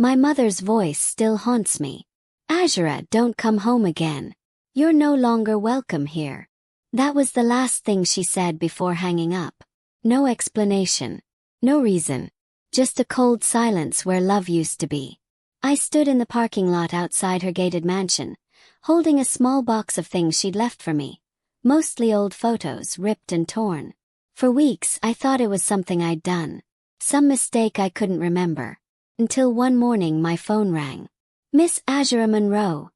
My mother's voice still haunts me. Azura, don't come home again. You're no longer welcome here. That was the last thing she said before hanging up. No explanation. No reason. Just a cold silence where love used to be. I stood in the parking lot outside her gated mansion, holding a small box of things she'd left for me. Mostly old photos, ripped and torn. For weeks I thought it was something I'd done. Some mistake I couldn't remember. Until one morning my phone rang. "Miss Azura Monroe,"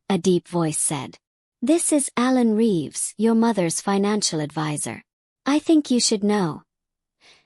a deep voice said. "This is Alan Reeves, your mother's financial advisor. I think you should know.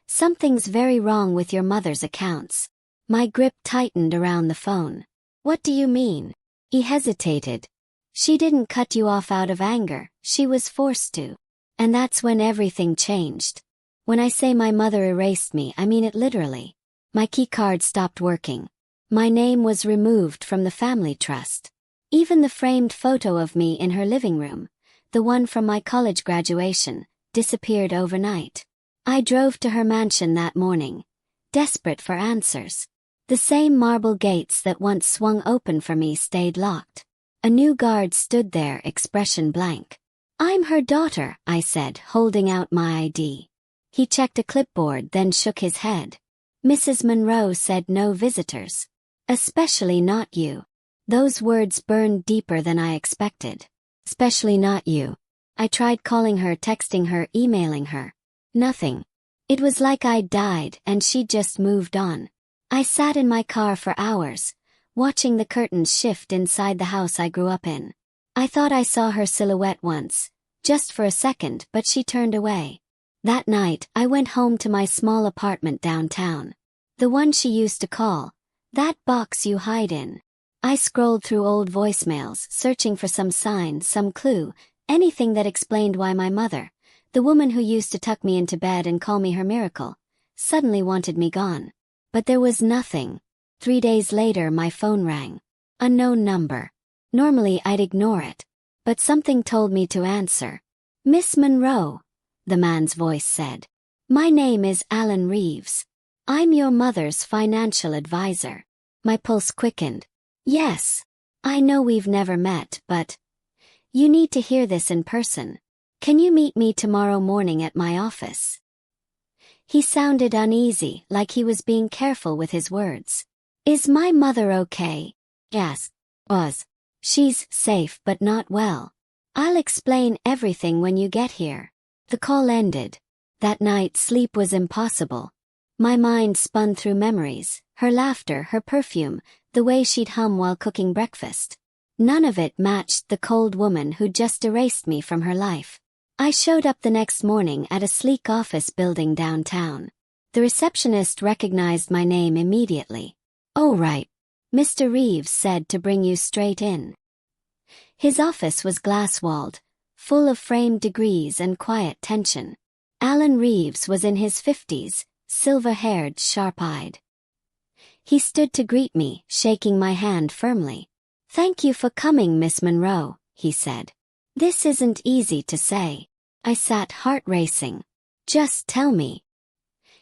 Something's very wrong with your mother's accounts." My grip tightened around the phone. "What do you mean?" He hesitated. "She didn't cut you off out of anger, she was forced to. And that's when everything changed. When I say my mother erased me, I mean it literally. My keycard stopped working. My name was removed from the family trust. Even the framed photo of me in her living room, the one from my college graduation, disappeared overnight. I drove to her mansion that morning, desperate for answers. The same marble gates that once swung open for me stayed locked. A new guard stood there, expression blank. "I'm her daughter," I said, holding out my ID. He checked a clipboard, then shook his head. "Mrs. Monroe said no visitors. Especially not you." Those words burned deeper than I expected. Especially not you. I tried calling her, texting her, emailing her. Nothing. It was like I'd died and she'd just moved on. I sat in my car for hours, watching the curtains shift inside the house I grew up in. I thought I saw her silhouette once, just for a second, but she turned away. That night, I went home to my small apartment downtown. The one she used to call, "that box you hide in." I scrolled through old voicemails, searching for some sign, some clue, anything that explained why my mother, the woman who used to tuck me into bed and call me her miracle, suddenly wanted me gone. But there was nothing. 3 days later my phone rang. Unknown number. Normally I'd ignore it. But something told me to answer. "Miss Monroe," the man's voice said. "My name is Alan Reeves. I'm your mother's financial advisor." My pulse quickened. "Yes. I know we've never met, but you need to hear this in person. Can you meet me tomorrow morning at my office?" He sounded uneasy, like he was being careful with his words. "Is my mother okay?" "Yes. Was. She's safe but not well. I'll explain everything when you get here." The call ended. That night sleep was impossible. My mind spun through memories, her laughter, her perfume, the way she'd hum while cooking breakfast. None of it matched the cold woman who just erased me from her life. I showed up the next morning at a sleek office building downtown. The receptionist recognized my name immediately. "Oh right. Mr. Reeves said to bring you straight in." His office was glass-walled, full of framed degrees and quiet tension. Alan Reeves was in his 50s, silver-haired, sharp-eyed. He stood to greet me, shaking my hand firmly. "Thank you for coming, Miss Monroe," he said. "This isn't easy to say." I sat, heart racing. "Just tell me."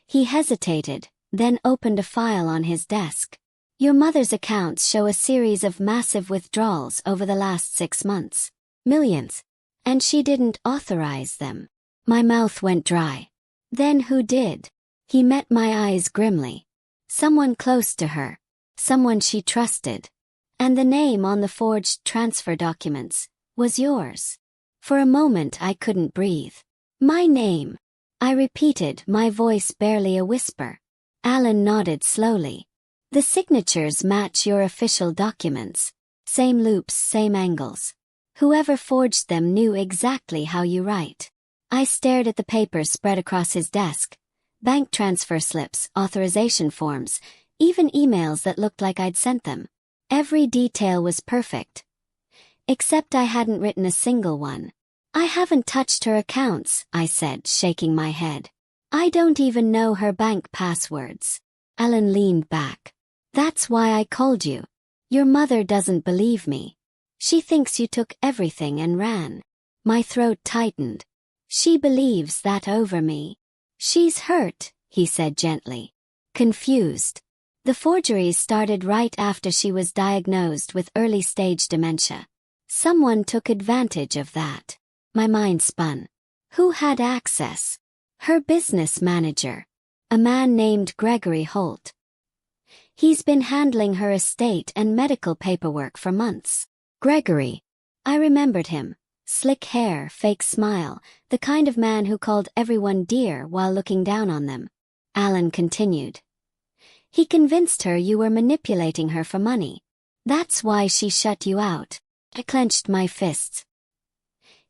He hesitated, then opened a file on his desk. "Your mother's accounts show a series of massive withdrawals over the last 6 months. Millions. And she didn't authorize them." My mouth went dry. "Then who did?" He met my eyes grimly. "Someone close to her. Someone she trusted. And the name on the forged transfer documents was yours." For a moment I couldn't breathe. "My name," I repeated, my voice barely a whisper. Alan nodded slowly. "The signatures match your official documents. Same loops, same angles. Whoever forged them knew exactly how you write." I stared at the papers spread across his desk. Bank transfer slips, authorization forms, even emails that looked like I'd sent them. Every detail was perfect. Except I hadn't written a single one. "I haven't touched her accounts," I said, shaking my head. "I don't even know her bank passwords." Alan leaned back. "That's why I called you. Your mother doesn't believe me. She thinks you took everything and ran." My throat tightened. "She believes that over me." "She's hurt," he said gently. Confused. The forgeries started right after she was diagnosed with early-stage dementia. Someone took advantage of that. My mind spun. Who had access? Her business manager. A man named Gregory Holt. He's been handling her estate and medical paperwork for months. Gregory. I remembered him. Slick hair, fake smile, the kind of man who called everyone dear while looking down on them. Alan continued. He convinced her you were manipulating her for money. That's why she shut you out. I clenched my fists.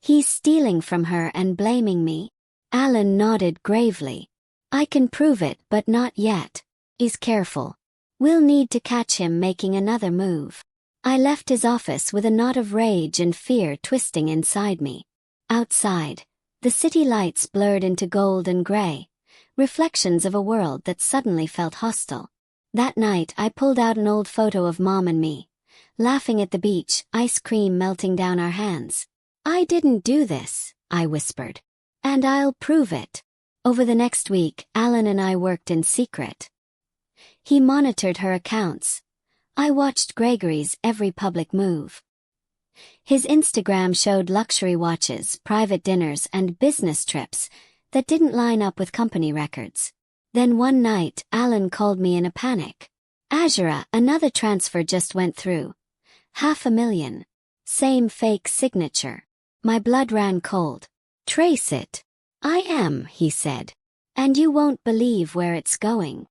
He's stealing from her and blaming me? Alan nodded gravely. I can prove it, but not yet. He's careful. We'll need to catch him making another move. I left his office with a knot of rage and fear twisting inside me. Outside, the city lights blurred into gold and gray, reflections of a world that suddenly felt hostile. That night I pulled out an old photo of Mom and me, laughing at the beach, ice cream melting down our hands. I didn't do this, I whispered. And I'll prove it. Over the next week, Alan and I worked in secret. He monitored her accounts. I watched Gregory's every public move. His Instagram showed luxury watches, private dinners, and business trips that didn't line up with company records. Then one night, Alan called me in a panic. Azura, another transfer just went through. $500,000. Same fake signature. My blood ran cold. Trace it. I am, he said. And you won't believe where it's going.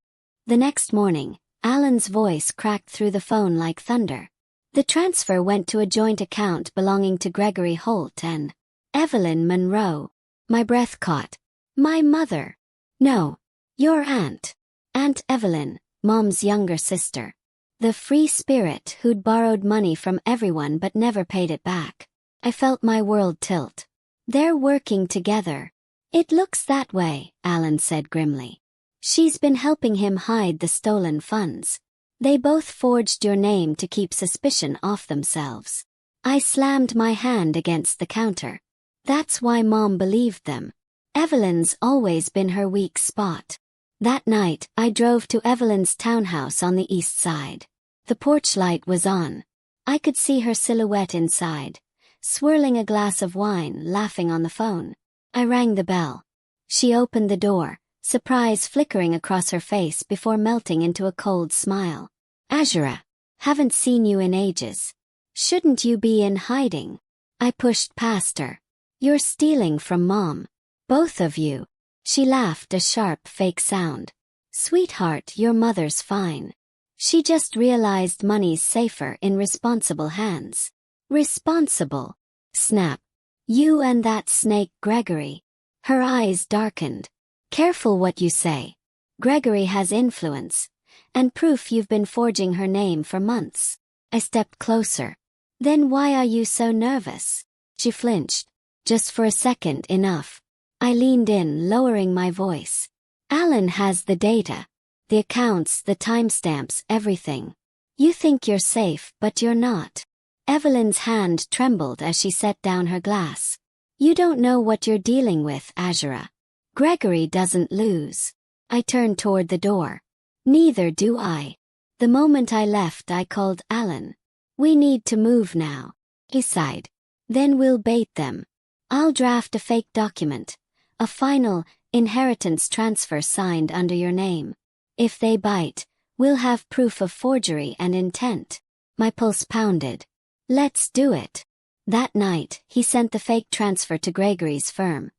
The next morning, Alan's voice cracked through the phone like thunder. The transfer went to a joint account belonging to Gregory Holt and Evelyn Monroe. My breath caught. My mother. No. Your aunt. Aunt Evelyn, Mom's younger sister. The free spirit who'd borrowed money from everyone but never paid it back. I felt my world tilt. They're working together. It looks that way, Alan said grimly. She's been helping him hide the stolen funds. They both forged your name to keep suspicion off themselves. I slammed my hand against the counter. That's why Mom believed them. Evelyn's always been her weak spot. That night, I drove to Evelyn's townhouse on the east side. The porch light was on. I could see her silhouette inside, swirling a glass of wine, laughing on the phone. I rang the bell. She opened the door, surprise flickering across her face before melting into a cold smile. Azura, haven't seen you in ages. Shouldn't you be in hiding? I pushed past her. You're stealing from Mom. Both of you. She laughed, a sharp fake sound. Sweetheart, your mother's fine. She just realized money's safer in responsible hands. Responsible. Snap. You and that snake Gregory. Her eyes darkened. Careful what you say. Gregory has influence, and proof you've been forging her name for months. I stepped closer. Then why are you so nervous? She flinched. Just for a second, enough. I leaned in, lowering my voice. Alan has the data. The accounts, the timestamps, everything. You think you're safe, but you're not. Evelyn's hand trembled as she set down her glass. You don't know what you're dealing with, Azura. Gregory doesn't lose. I turned toward the door. Neither do I. The moment I left, I called Alan. We need to move now. He sighed. Then we'll bait them. I'll draft a fake document. A final inheritance transfer signed under your name. If they bite, we'll have proof of forgery and intent. My pulse pounded. Let's do it. That night, he sent the fake transfer to Gregory's firm.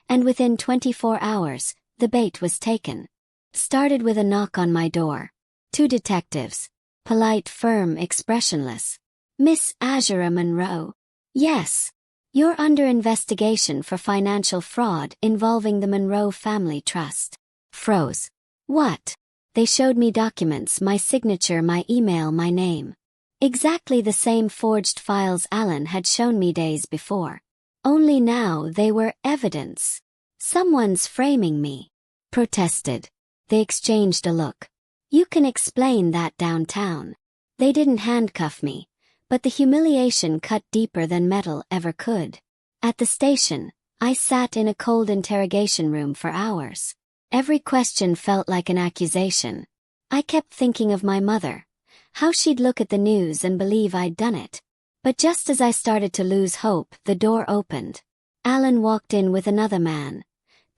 And within 24 hours, the bait was taken. Started with a knock on my door. 2 detectives. Polite, firm, expressionless. Miss Azura Monroe. Yes. You're under investigation for financial fraud involving the Monroe Family Trust. Froze. What? They showed me documents, my signature, my email, my name. Exactly the same forged files Alan had shown me days before. Only now they were evidence. Someone's framing me. Protested. They exchanged a look. You can explain that downtown. They didn't handcuff me, but the humiliation cut deeper than metal ever could. At the station, I sat in a cold interrogation room for hours. Every question felt like an accusation. I kept thinking of my mother, how she'd look at the news and believe I'd done it. But just as I started to lose hope, the door opened. Alan walked in with another man.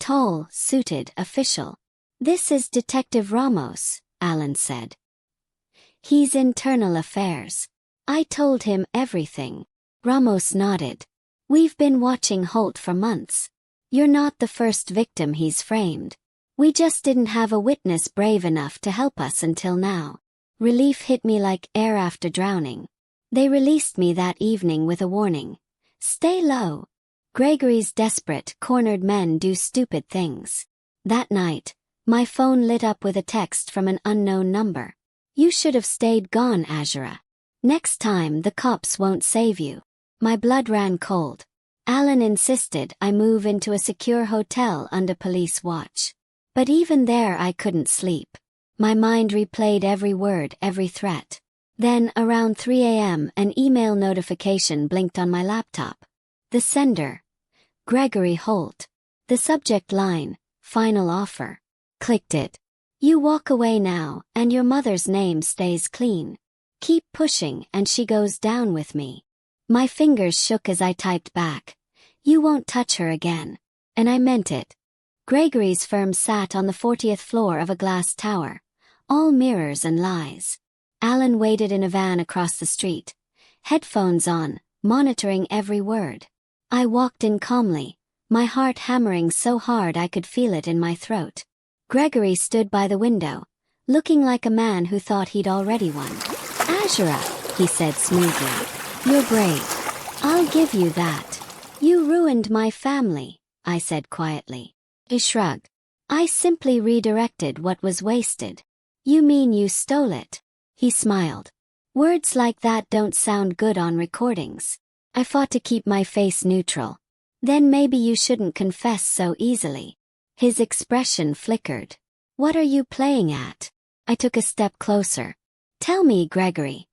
Tall, suited, official. "This is Detective Ramos," Alan said. "He's internal affairs." I told him everything. Ramos nodded. "We've been watching Holt for months. You're not the first victim he's framed. We just didn't have a witness brave enough to help us until now." Relief hit me like air after drowning. They released me that evening with a warning. "Stay low." Gregory's desperate, cornered men do stupid things. That night, my phone lit up with a text from an unknown number. "You should have stayed gone, Azura. Next time the cops won't save you." My blood ran cold. Alan insisted I move into a secure hotel under police watch. But even there I couldn't sleep. My mind replayed every word, every threat. Then, around 3 a.m., an email notification blinked on my laptop. The sender: Gregory Holt. The subject line: final offer. Clicked it. "You walk away now, and your mother's name stays clean. Keep pushing and she goes down with me." My fingers shook as I typed back, "You won't touch her again." And I meant it. Gregory's firm sat on the 40th floor of a glass tower. All mirrors and lies. Alan waited in a van across the street. Headphones on, monitoring every word. I walked in calmly, my heart hammering so hard I could feel it in my throat. Gregory stood by the window, looking like a man who thought he'd already won. "Azura," he said smoothly. "You're brave. I'll give you that." "You ruined my family," I said quietly. He shrugged. "I simply redirected what was wasted." "You mean you stole it?" He smiled. "Words like that don't sound good on recordings." I fought to keep my face neutral. "Then maybe you shouldn't confess so easily." His expression flickered. "What are you playing at?" I took a step closer. "Tell me, Gregory,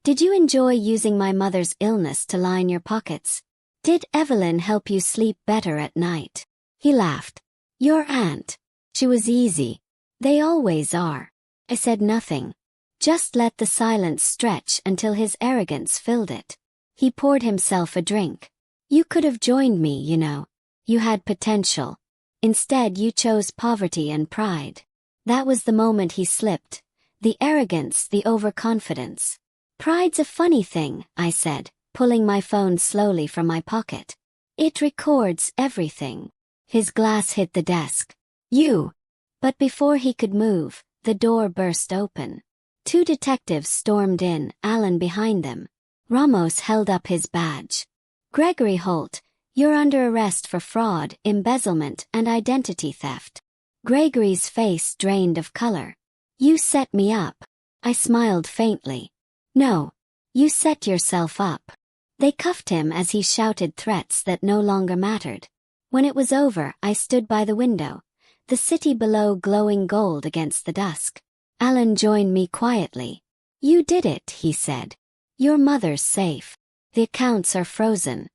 did you enjoy using my mother's illness to line your pockets? Did Evelyn help you sleep better at night?" He laughed. "Your aunt. She was easy. They always are." I said nothing. Just let the silence stretch until his arrogance filled it. He poured himself a drink. "You could have joined me, you know. You had potential. Instead you chose poverty and pride." That was the moment he slipped. The arrogance, the overconfidence. "Pride's a funny thing," I said, pulling my phone slowly from my pocket. "It records everything." His glass hit the desk. "You!" But before he could move, the door burst open. 2 detectives stormed in, Alan behind them. Ramos held up his badge. "Gregory Holt, you're under arrest for fraud, embezzlement, and identity theft." Gregory's face drained of color. "You set me up." I smiled faintly. "No. You set yourself up." They cuffed him as he shouted threats that no longer mattered. When it was over, I stood by the window, the city below glowing gold against the dusk. Alan joined me quietly. "You did it," he said. "Your mother's safe. The accounts are frozen.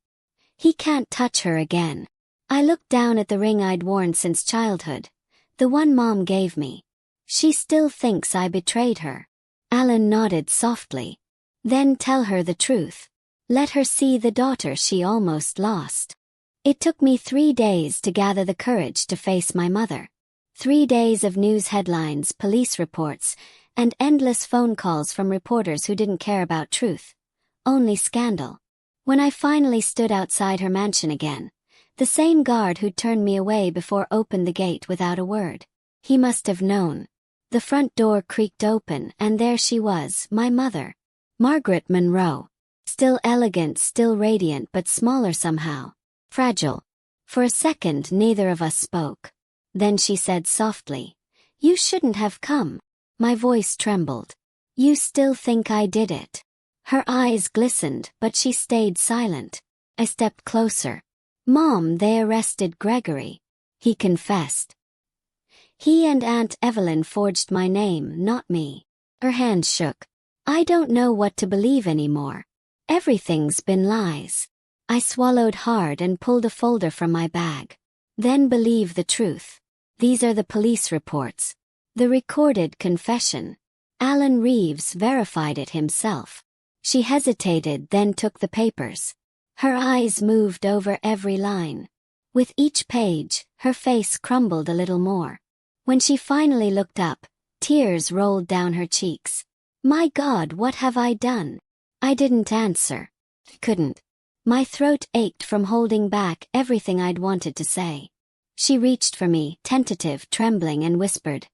He can't touch her again." I looked down at the ring I'd worn since childhood, the one Mom gave me. "She still thinks I betrayed her." Alan nodded softly. "Then tell her the truth. Let her see the daughter she almost lost." It took me 3 days to gather the courage to face my mother. 3 days of news headlines, police reports, and endless phone calls from reporters who didn't care about truth, only scandal. When I finally stood outside her mansion again, the same guard who'd turned me away before opened the gate without a word. He must have known. The front door creaked open, and there she was, my mother. Margaret Monroe. Still elegant, still radiant, but smaller somehow. Fragile. For a second neither of us spoke. Then she said softly, "You shouldn't have come." My voice trembled. "You still think I did it?" Her eyes glistened, but she stayed silent. I stepped closer. "Mom, they arrested Gregory." He confessed. "He and Aunt Evelyn forged my name, not me." Her hand shook. "I don't know what to believe anymore. Everything's been lies." I swallowed hard and pulled a folder from my bag. "Then believe the truth. These are the police reports. The recorded confession. Alan Reeves verified it himself. She hesitated, then took the papers. Her eyes moved over every line. With each page, her face crumbled a little more. When she finally looked up, tears rolled down her cheeks. My God, what have I done? I didn't answer. Couldn't. My throat ached from holding back everything I'd wanted to say. She reached for me, tentative, trembling, and whispered,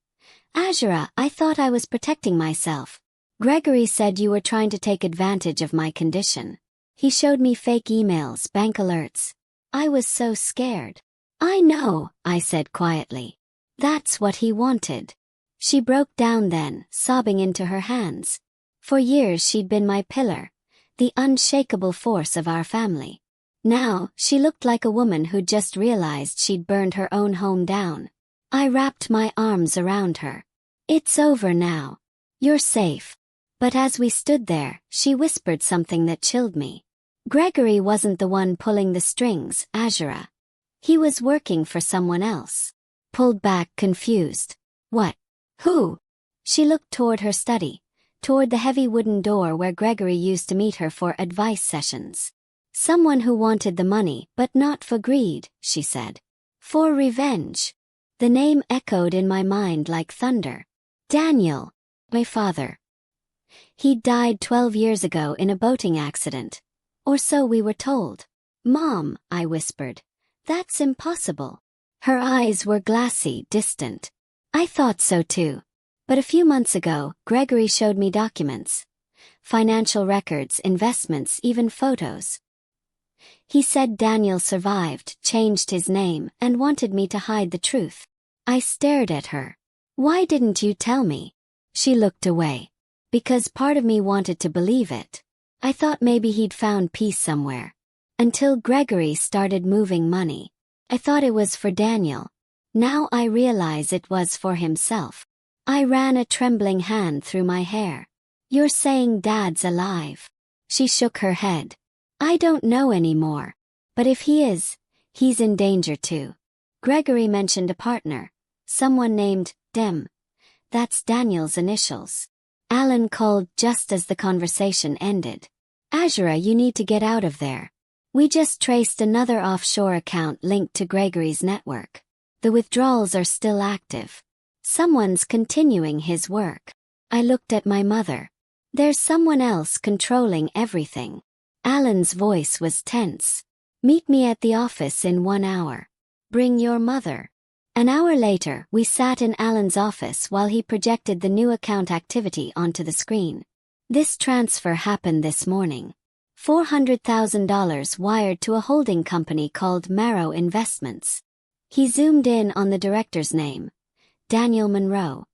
Azura, I thought I was protecting myself. Gregory said you were trying to take advantage of my condition. He showed me fake emails, bank alerts. I was so scared. I know, I said quietly. That's what he wanted. She broke down then, sobbing into her hands. For years she'd been my pillar, the unshakable force of our family. Now, she looked like a woman who'd just realized she'd burned her own home down. I wrapped my arms around her. It's over now. You're safe. But as we stood there, she whispered something that chilled me. Gregory wasn't the one pulling the strings, Azura. He was working for someone else. Pulled back, confused. What? Who? She looked toward her study, toward the heavy wooden door where Gregory used to meet her for advice sessions. Someone who wanted the money, but not for greed, she said. For revenge. The name echoed in my mind like thunder. Daniel. My father. He died 12 years ago in a boating accident. Or so we were told. Mom, I whispered. That's impossible. Her eyes were glassy, distant. I thought so too. But a few months ago, Gregory showed me documents. Financial records, investments, even photos. He said Daniel survived, changed his name, and wanted me to hide the truth. I stared at her. Why didn't you tell me? She looked away. Because part of me wanted to believe it. I thought maybe he'd found peace somewhere. Until Gregory started moving money. I thought it was for Daniel. Now I realize it was for himself. I ran a trembling hand through my hair. You're saying Dad's alive? She shook her head. I don't know anymore. But if he is, he's in danger too. Gregory mentioned a partner. Someone named Dem. That's Daniel's initials. Alan called just as the conversation ended. Azura, you need to get out of there. We just traced another offshore account linked to Gregory's network. The withdrawals are still active. Someone's continuing his work. I looked at my mother. There's someone else controlling everything. Alan's voice was tense. Meet me at the office in 1 hour. Bring your mother. An hour later, we sat in Alan's office while he projected the new account activity onto the screen. This transfer happened this morning. $400,000 wired to a holding company called Marrow Investments. He zoomed in on the director's name. Daniel Monroe.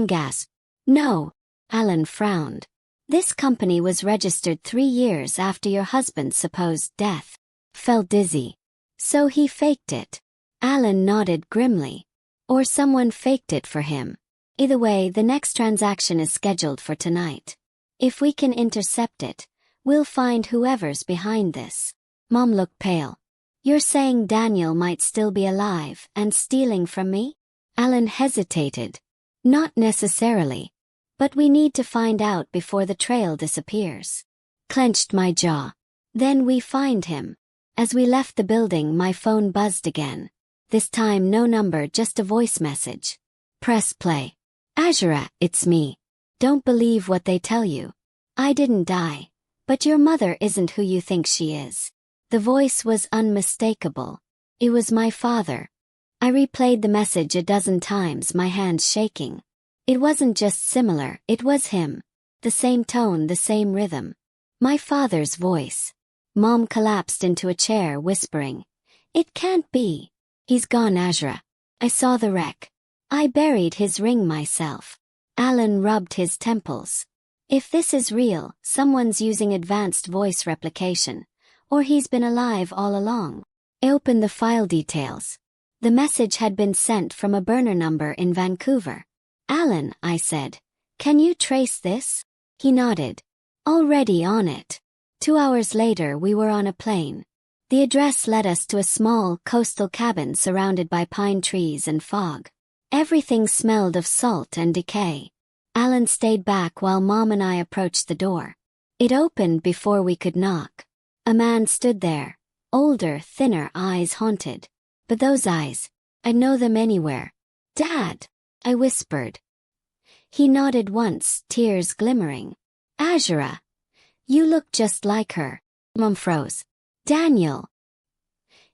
Gasp. No. Alan frowned. This company was registered 3 years after your husband's supposed death. Felt dizzy. So he faked it. Alan nodded grimly. Or someone faked it for him. Either way, the next transaction is scheduled for tonight. If we can intercept it, we'll find whoever's behind this. Mom looked pale. You're saying Daniel might still be alive and stealing from me? Alan hesitated. Not necessarily. But we need to find out before the trail disappears. Clenched my jaw. Then we find him. As we left the building, my phone buzzed again. This time no number, just a voice message. Press play. Azura, it's me. Don't believe what they tell you. I didn't die. But your mother isn't who you think she is. The voice was unmistakable. It was my father. I replayed the message a dozen times, my hands shaking. It wasn't just similar, it was him. The same tone, the same rhythm. My father's voice. Mom collapsed into a chair, whispering, It can't be. He's gone, Azura. I saw the wreck. I buried his ring myself. Alan rubbed his temples. If this is real, someone's using advanced voice replication. Or he's been alive all along. I opened the file details. The message had been sent from a burner number in Vancouver. Alan, I said, can you trace this? He nodded. Already on it. 2 hours later we were on a plane. The address led us to a small, coastal cabin surrounded by pine trees and fog. Everything smelled of salt and decay. Alan stayed back while Mom and I approached the door. It opened before we could knock. A man stood there, older, thinner, eyes haunted. But those eyes, I'd know them anywhere. "Dad," I whispered. He nodded once, tears glimmering. "Azura, you look just like her." Mom froze. "Daniel."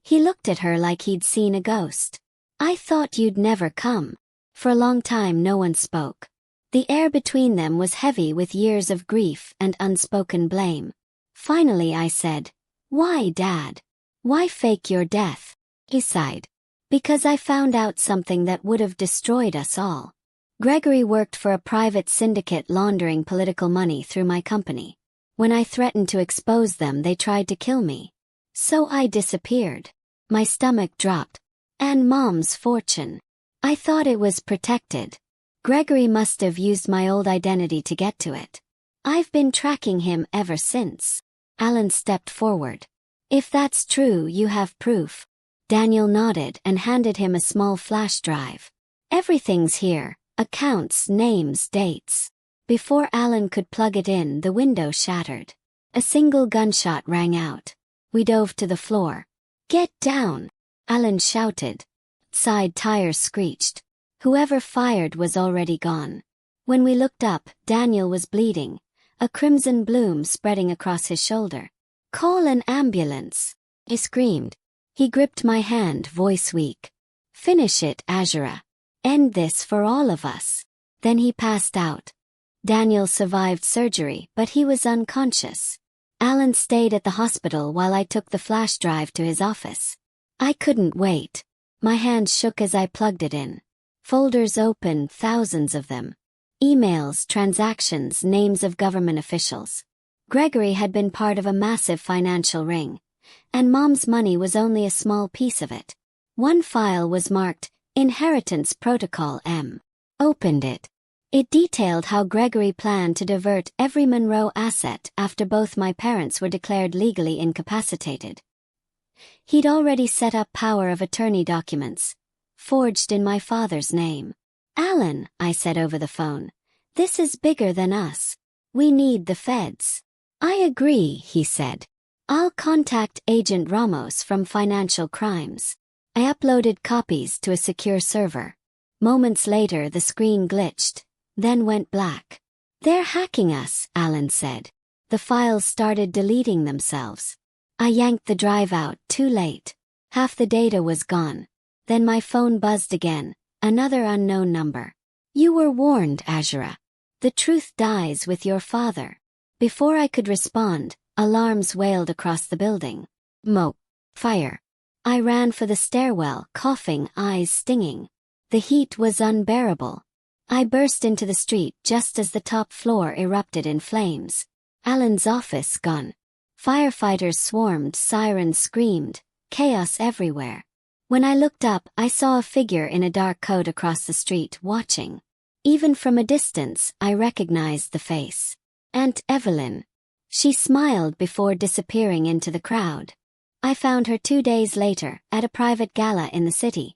He looked at her like he'd seen a ghost. "I thought you'd never come." For a long time no one spoke. The air between them was heavy with years of grief and unspoken blame. Finally I said, "Why, Dad? Why fake your death?" He sighed. "Because I found out something that would have destroyed us all. Gregory worked for a private syndicate laundering political money through my company. When I threatened to expose them, they tried to kill me. So I disappeared." My stomach dropped. "And Mom's fortune. I thought it was protected. Gregory must have used my old identity to get to it. I've been tracking him ever since." Alan stepped forward. "If that's true, you have proof." Daniel nodded and handed him a small flash drive. "Everything's here, accounts, names, dates." Before Alan could plug it in, the window shattered. A single gunshot rang out. We dove to the floor. "Get down!" Alan shouted. Side tires screeched. Whoever fired was already gone. When we looked up, Daniel was bleeding, a crimson bloom spreading across his shoulder. "Call an ambulance!" I screamed. He gripped my hand, voice weak. "Finish it, Azura. End this for all of us." Then he passed out. Daniel survived surgery, but he was unconscious. Alan stayed at the hospital while I took the flash drive to his office. I couldn't wait. My hand shook as I plugged it in. Folders opened, thousands of them. Emails, transactions, names of government officials. Gregory had been part of a massive financial ring, and Mom's money was only a small piece of it. One file was marked, Inheritance Protocol M. Opened it. It detailed how Gregory planned to divert every Monroe asset after both my parents were declared legally incapacitated. He'd already set up power of attorney documents, forged in my father's name. "Alan," I said over the phone, "this is bigger than us. We need the feds." "I agree," he said. "I'll contact Agent Ramos from Financial Crimes." I uploaded copies to a secure server. Moments later the screen glitched, then went black. "They're hacking us," Alan said. The files started deleting themselves. I yanked the drive out, too late. Half the data was gone. Then my phone buzzed again, another unknown number. "You were warned, Azura. The truth dies with your father." Before I could respond, alarms wailed across the building. "Smoke! Fire!" I ran for the stairwell, coughing, eyes stinging. The heat was unbearable. I burst into the street just as the top floor erupted in flames. Alan's office gone. Firefighters swarmed, sirens screamed, chaos everywhere. When I looked up, I saw a figure in a dark coat across the street, watching. Even from a distance, I recognized the face. Aunt Evelyn. She smiled before disappearing into the crowd. I found her 2 days later, at a private gala in the city,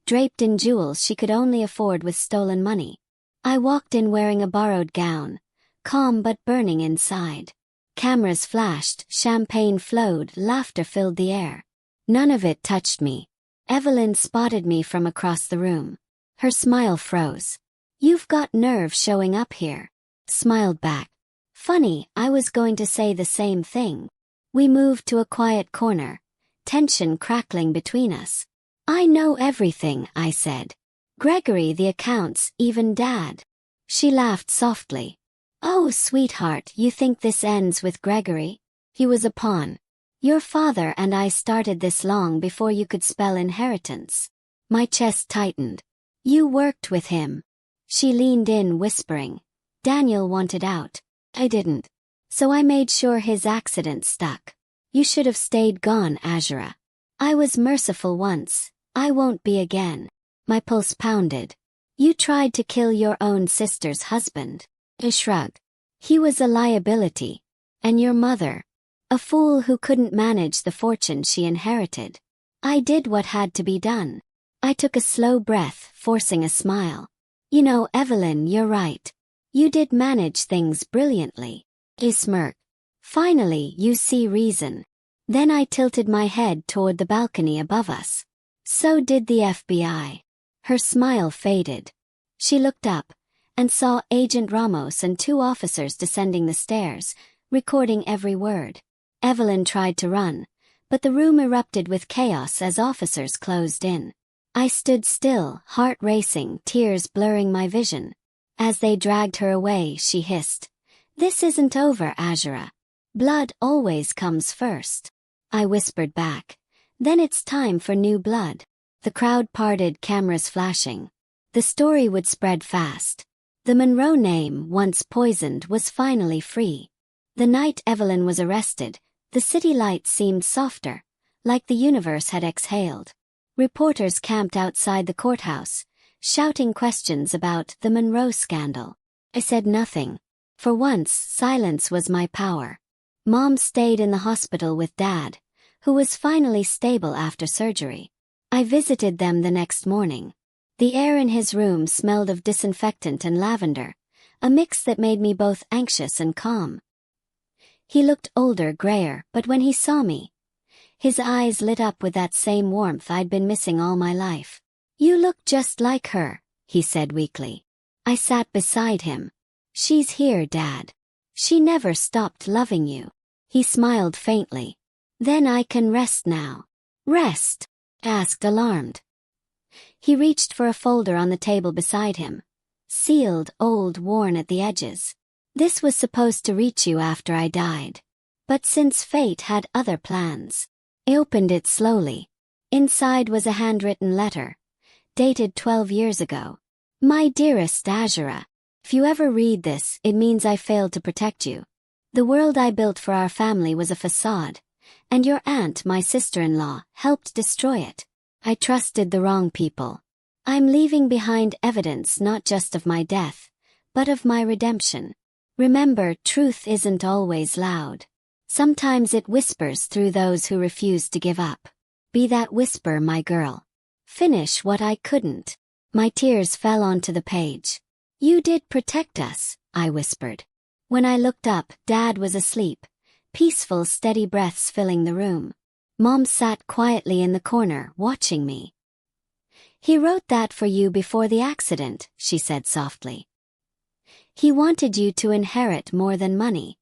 draped in jewels she could only afford with stolen money. I walked in wearing a borrowed gown, calm but burning inside. Cameras flashed, champagne flowed, laughter filled the air. None of it touched me. Evelyn spotted me from across the room. Her smile froze. "You've got nerve showing up here." Smiled back. "Funny, I was going to say the same thing." We moved to a quiet corner, tension crackling between us. "I know everything," I said. "Gregory, the accounts, even Dad." She laughed softly. "Oh, sweetheart, you think this ends with Gregory? He was a pawn. Your father and I started this long before you could spell inheritance." My chest tightened. "You worked with him." She leaned in, whispering. "Daniel wanted out. I didn't. So I made sure his accident stuck. You should have stayed gone, Azura. I was merciful once. I won't be again." My pulse pounded. "You tried to kill your own sister's husband." I shrugged. "He was a liability. And your mother? A fool who couldn't manage the fortune she inherited. I did what had to be done." I took a slow breath, forcing a smile. You know, Evelyn, you're right. You did manage things brilliantly. He smirked. Finally, you see reason. Then I tilted my head toward the balcony above us. So did the FBI. Her smile faded. She looked up and saw Agent Ramos and 2 officers descending the stairs, recording every word. Evelyn tried to run, but the room erupted with chaos as officers closed in. I stood still, heart racing, tears blurring my vision. As they dragged her away, she hissed, "This isn't over, Azura. Blood always comes first." I whispered back, "Then it's time for new blood." The crowd parted, cameras flashing. The story would spread fast. The Monroe name, once poisoned, was finally free. The night Evelyn was arrested, the city lights seemed softer, like the universe had exhaled. Reporters camped outside the courthouse, shouting questions about the Monroe scandal. I said nothing. For once, silence was my power. Mom stayed in the hospital with Dad, who was finally stable after surgery. I visited them the next morning. The air in his room smelled of disinfectant and lavender, a mix that made me both anxious and calm. He looked older, grayer, but when he saw me, his eyes lit up with that same warmth I'd been missing all my life. "You look just like her," he said weakly. I sat beside him. "She's here, Dad. She never stopped loving you." He smiled faintly. "Then I can rest now." "Rest?" I asked, alarmed. He reached for a folder on the table beside him. Sealed, old, worn at the edges. "This was supposed to reach you after I died. But since fate had other plans." I opened it slowly. Inside was a handwritten letter, dated 12 years ago. "My dearest Azura, if you ever read this, it means I failed to protect you. The world I built for our family was a facade, and your aunt, my sister-in-law, helped destroy it. I trusted the wrong people. I'm leaving behind evidence not just of my death, but of my redemption. Remember, truth isn't always loud. Sometimes it whispers through those who refuse to give up. Be that whisper, my girl. Finish what I couldn't." My tears fell onto the page. "You did protect us," I whispered. When I looked up, Dad was asleep, peaceful, steady breaths filling the room. Mom sat quietly in the corner, watching me. "He wrote that for you before the accident," she said softly. "He wanted you to inherit more than money.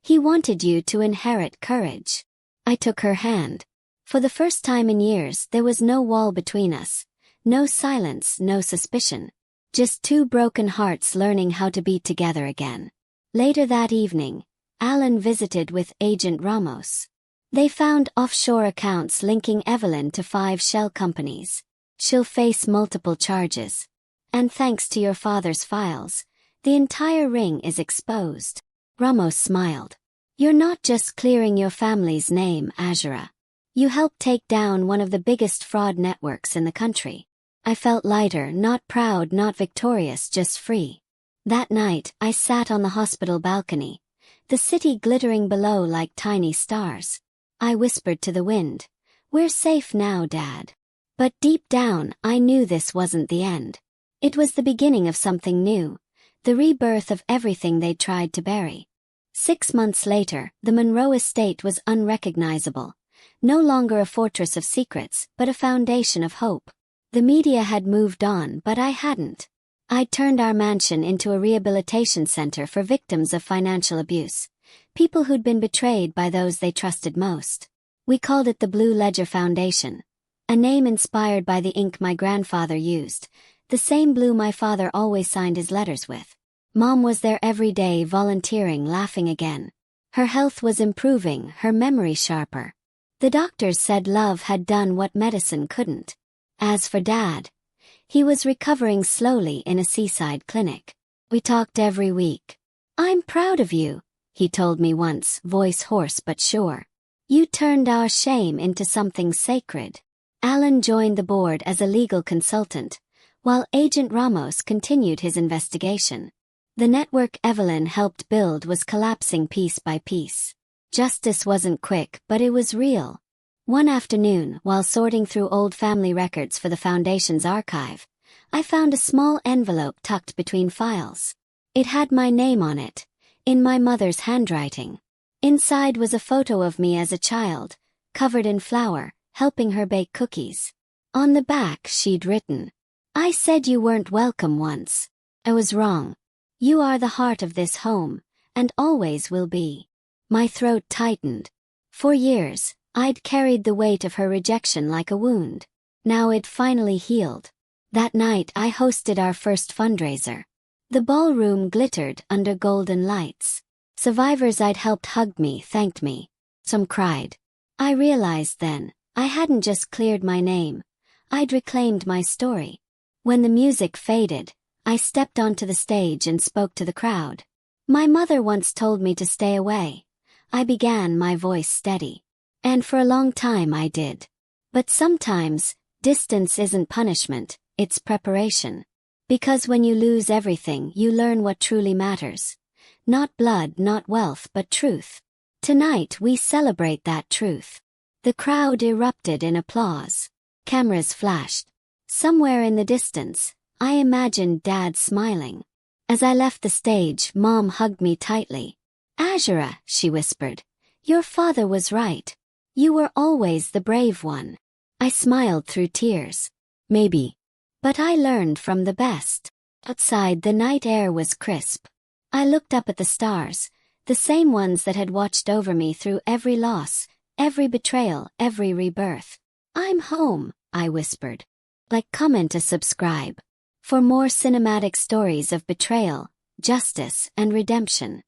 He wanted you to inherit courage." I took her hand. For the first time in years, there was no wall between us, no silence, no suspicion. Just 2 broken hearts learning how to be together again. Later that evening, Alan visited with Agent Ramos. They found offshore accounts linking Evelyn to 5 shell companies. "She'll face multiple charges. And thanks to your father's files, the entire ring is exposed." Ramos smiled. "You're not just clearing your family's name, Azura. You helped take down one of the biggest fraud networks in the country." I felt lighter, not proud, not victorious, just free. That night, I sat on the hospital balcony, the city glittering below like tiny stars. I whispered to the wind, "We're safe now, Dad." But deep down, I knew this wasn't the end. It was the beginning of something new, the rebirth of everything they'd tried to bury. 6 months later, the Monroe estate was unrecognizable, no longer a fortress of secrets, but a foundation of hope. The media had moved on, but I hadn't. I'd turned our mansion into a rehabilitation center for victims of financial abuse, people who'd been betrayed by those they trusted most. We called it the Blue Ledger Foundation, a name inspired by the ink my grandfather used, the same blue my father always signed his letters with. Mom was there every day, volunteering, laughing again. Her health was improving, her memory sharper. The doctors said love had done what medicine couldn't. As for Dad, he was recovering slowly in a seaside clinic. We talked every week. "I'm proud of you," he told me once, voice hoarse but sure. "You turned our shame into something sacred." Alan joined the board as a legal consultant, while Agent Ramos continued his investigation. The network Evelyn helped build was collapsing piece by piece. Justice wasn't quick, but it was real. One afternoon, while sorting through old family records for the Foundation's archive, I found a small envelope tucked between files. It had my name on it, in my mother's handwriting. Inside was a photo of me as a child, covered in flour, helping her bake cookies. On the back she'd written, "I said you weren't welcome once. I was wrong. You are the heart of this home, and always will be." My throat tightened. For years, I'd carried the weight of her rejection like a wound. Now it finally healed. That night I hosted our first fundraiser. The ballroom glittered under golden lights. Survivors I'd helped hugged me, thanked me. Some cried. I realized then, I hadn't just cleared my name. I'd reclaimed my story. When the music faded, I stepped onto the stage and spoke to the crowd. My mother once told me to stay away. I began, my voice steady. And for a long time I did. But sometimes, distance isn't punishment, it's preparation. Because when you lose everything, you learn what truly matters. Not blood, not wealth, but truth. Tonight we celebrate that truth. The crowd erupted in applause. Cameras flashed. Somewhere in the distance, I imagined Dad smiling. As I left the stage, Mom hugged me tightly. "Azura," she whispered, "your father was right. You were always the brave one." I smiled through tears. Maybe. But I learned from the best. Outside, the night air was crisp. I looked up at the stars, the same ones that had watched over me through every loss, every betrayal, every rebirth. "I'm home," I whispered. Like, comment, and subscribe for more cinematic stories of betrayal, justice, and redemption.